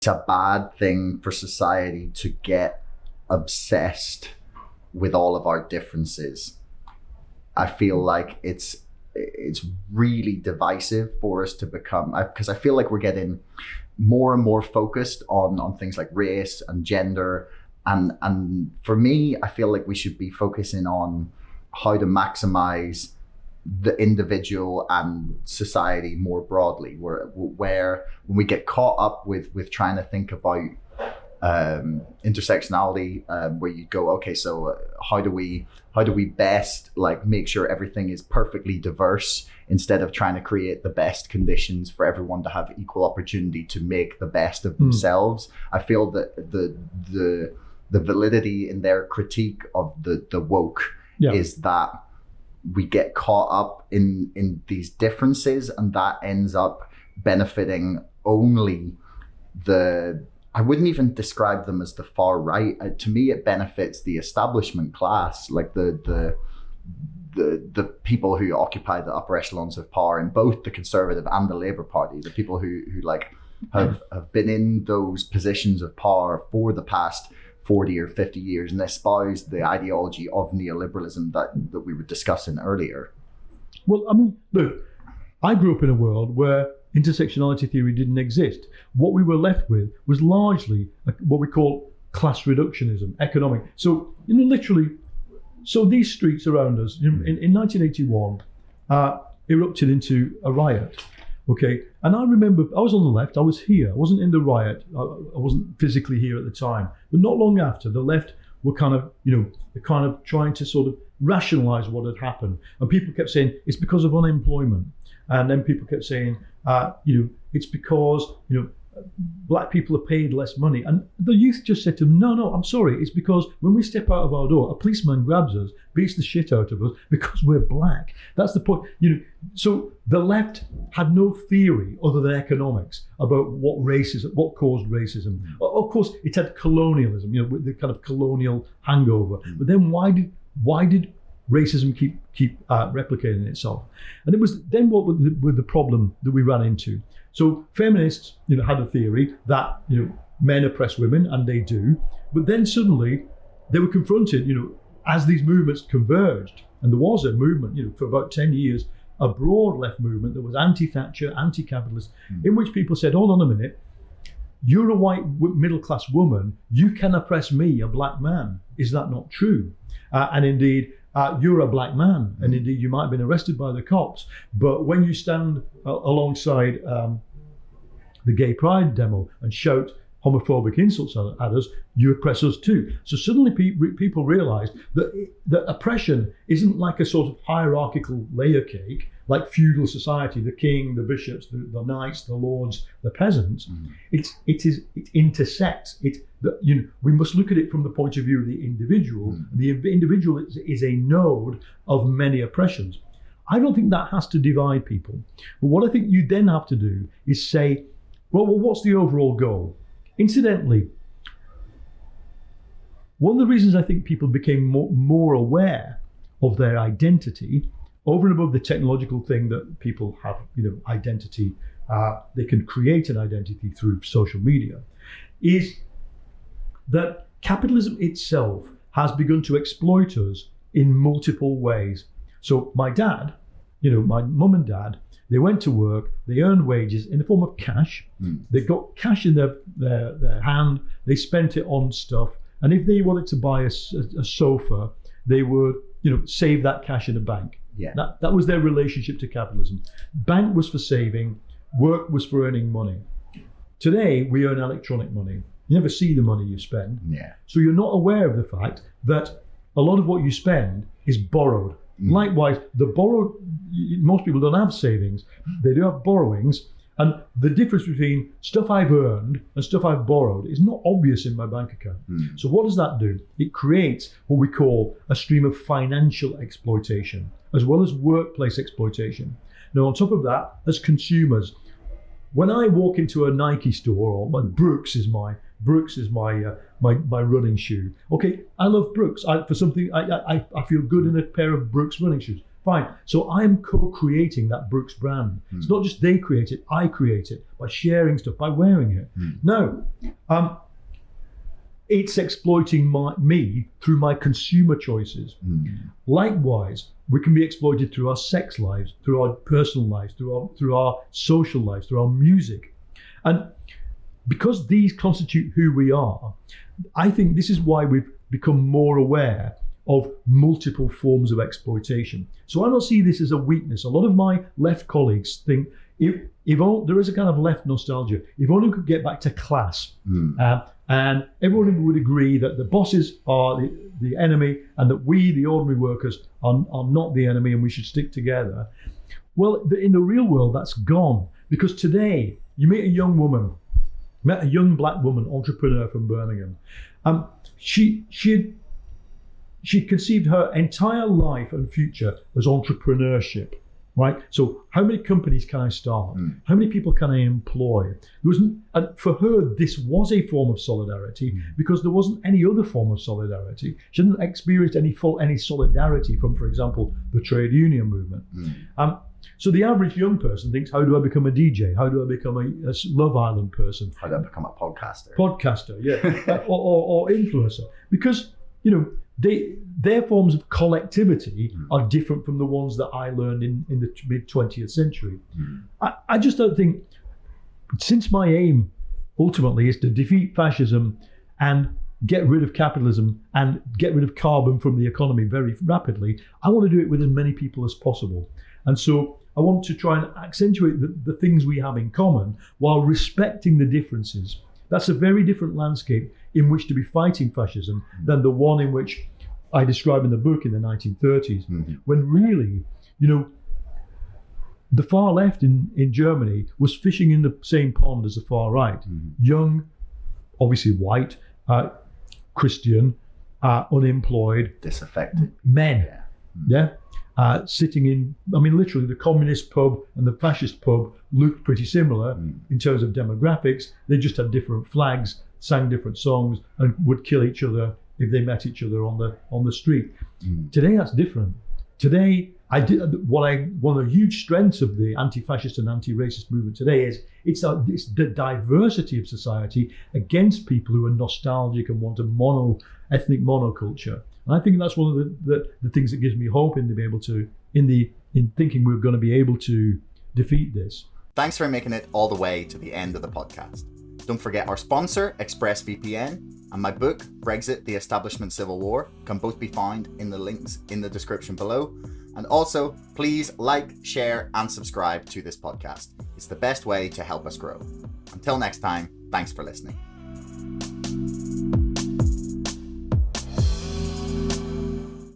it's a bad thing for society to get obsessed with all of our differences. I feel like it's really divisive for us to become, because I feel like we're getting more and more focused on things like race and gender. And for me, I feel like we should be focusing on how to maximize the individual and society more broadly, where when we get caught up with trying to think about intersectionality, where you go, okay, so how do we best like make sure everything is perfectly diverse, instead of trying to create the best conditions for everyone to have equal opportunity to make the best of themselves. I feel that the validity in their critique of the woke is that we get caught up in these differences, and that ends up benefiting only I wouldn't even describe them as the far right. To me, it benefits the establishment class, like the people who occupy the upper echelons of power in both the Conservative and the Labour Party, the people who like have been in those positions of power for the past 40 or 50 years and espouse the ideology of neoliberalism that we were discussing earlier. Well, I mean, look, I grew up in a world where intersectionality theory didn't exist. What we were left with was largely what we call class reductionism, economic. So, literally, so these streets around us, in 1981, erupted into a riot. Okay, and I remember I was on the left, I was here, I wasn't in the riot, I wasn't physically here at the time, but not long after, the left were kind of trying to sort of rationalize what had happened. And people kept saying, it's because of unemployment. And then people kept saying, it's because, black people are paid less money. And the youth just said to them, no, I'm sorry. It's because when we step out of our door, a policeman grabs us, beats the shit out of us because we're black. That's the point. So the left had no theory other than economics about what caused racism. Of course, it had colonialism, with the kind of colonial hangover. But then why did racism keep replicating itself? And it was then what was the problem that we ran into. So feminists, had a theory that men oppress women, and they do. But then suddenly they were confronted, as these movements converged, and there was a movement, for about 10 years, a broad left movement that was anti-Thatcher, anti-capitalist, in which people said, hold on a minute, you're a white middle-class woman, you can oppress me, a black man. Is that not true? And indeed, you're a black man, and indeed you might have been arrested by the cops, but when you stand alongside the gay pride demo and shout homophobic insults at us, you oppress us too. So suddenly people realized that oppression isn't like a sort of hierarchical layer cake, like feudal society, the king, the bishops, the knights, the lords, the peasants. It intersects. We must look at it from the point of view of the individual. The individual is a node of many oppressions. I don't think that has to divide people. But what I think you then have to do is say, well, what's the overall goal? Incidentally, one of the reasons I think people became more aware of their identity, over and above the technological thing that people have, identity, they can create an identity through social media, is that capitalism itself has begun to exploit us in multiple ways. So my dad, my mum and dad, they went to work, they earned wages in the form of cash. They got cash in their hand, they spent it on stuff. And if they wanted to buy a sofa, they would, save that cash in a bank. Yeah. That was their relationship to capitalism. Bank was for saving, work was for earning money. Today, we earn electronic money. You never see the money you spend. Yeah. So you're not aware of the fact that a lot of what you spend is borrowed. Likewise, most people don't have savings. They do have borrowings. And the difference between stuff I've earned and stuff I've borrowed is not obvious in my bank account. So what does that do? It creates what we call a stream of financial exploitation, as well as workplace exploitation. Now, on top of that, as consumers, when I walk into a Nike store, or Brooks is my running shoe. Okay, I love Brooks. I feel good in a pair of Brooks running shoes. Fine. So I'm co-creating that Brooks brand. It's not just they create it, I create it by sharing stuff, by wearing it. No. It's exploiting me through my consumer choices. Likewise, we can be exploited through our sex lives, through our personal lives, through our social lives, through our music. And because these constitute who we are, I think this is why we've become more aware of multiple forms of exploitation. So I don't see this as a weakness. A lot of my left colleagues think there is a kind of left nostalgia. If only we could get back to class, and everyone would agree that the bosses are the enemy and that we, the ordinary workers, are not the enemy and we should stick together. Well, in the real world, that's gone. Because today, you meet a young black woman, entrepreneur from Birmingham. She conceived her entire life and future as entrepreneurship, right? So how many companies can I start? How many people can I employ? And for her, this was a form of solidarity because there wasn't any other form of solidarity. She didn't experience any solidarity from, for example, the trade union movement. So the average young person thinks, how do I become a DJ? How do I become a Love Island person? How do I become a podcaster? Yeah, or influencer. Because, their forms of collectivity are different from the ones that I learned in the mid-20th century. I just don't think, since my aim ultimately is to defeat fascism and get rid of capitalism and get rid of carbon from the economy very rapidly, I want to do it with as many people as possible. And so I want to try and accentuate the things we have in common while respecting the differences. That's a very different landscape in which to be fighting fascism than the one in which I describe in the book in the 1930s, when really, the far left in Germany was fishing in the same pond as the far right. Young, obviously white, Christian, unemployed, disaffected men. Sitting in, literally the communist pub and the fascist pub looked pretty similar in terms of demographics. They just had different flags, sang different songs, and would kill each other if they met each other on the street. Today, that's different. Today, one of the huge strengths of the anti-fascist and anti-racist movement today is it's the diversity of society against people who are nostalgic and want a ethnic monoculture. And I think that's one of the things that gives me hope in thinking we're going to be able to defeat this. Thanks for making it all the way to the end of the podcast. Don't forget our sponsor, ExpressVPN, and my book, Brexit, the Establishment Civil War, can both be found in the links in the description below. And also, please like, share, and subscribe to this podcast. It's the best way to help us grow. Until next time, thanks for listening.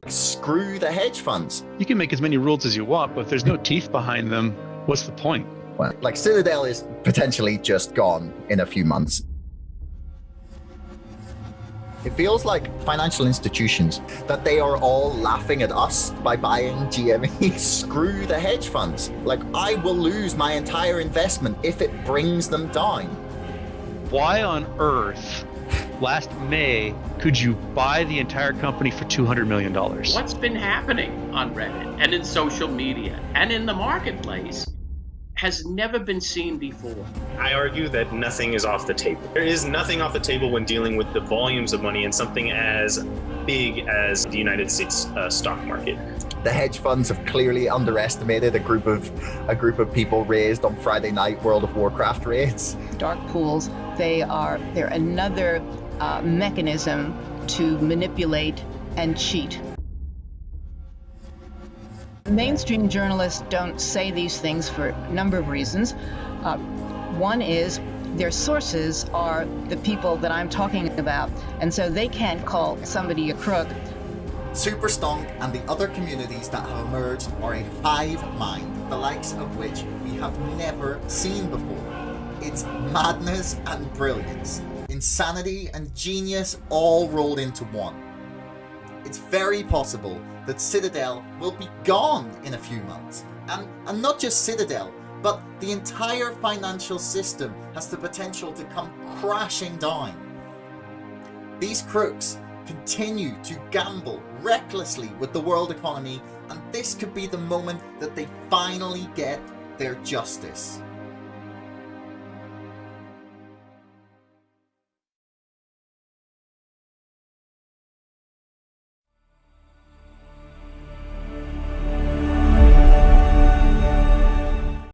Screw the hedge funds. You can make as many rules as you want, but if there's no teeth behind them, what's the point? Well, like Citadel is potentially just gone in a few months. It feels like financial institutions, that they are all laughing at us by buying GME. Screw the hedge funds. Like, I will lose my entire investment if it brings them down. Why on earth, last May, could you buy the entire company for $200 million? What's been happening on Reddit and in social media and in the marketplace has never been seen before. I argue that nothing is off the table. There is nothing off the table when dealing with the volumes of money in something as big as the United States stock market. The hedge funds have clearly underestimated a group of people raised on Friday night World of Warcraft raids. Dark pools, they're another mechanism to manipulate and cheat. Mainstream journalists don't say these things for a number of reasons. One is their sources are the people that I'm talking about, and so they can't call somebody a crook. Superstonk and the other communities that have emerged are a hive mind, the likes of which we have never seen before. It's madness and brilliance, insanity and genius all rolled into one. It's very possible that Citadel will be gone in a few months. And not just Citadel, but the entire financial system has the potential to come crashing down. These crooks continue to gamble recklessly with the world economy, and this could be the moment that they finally get their justice.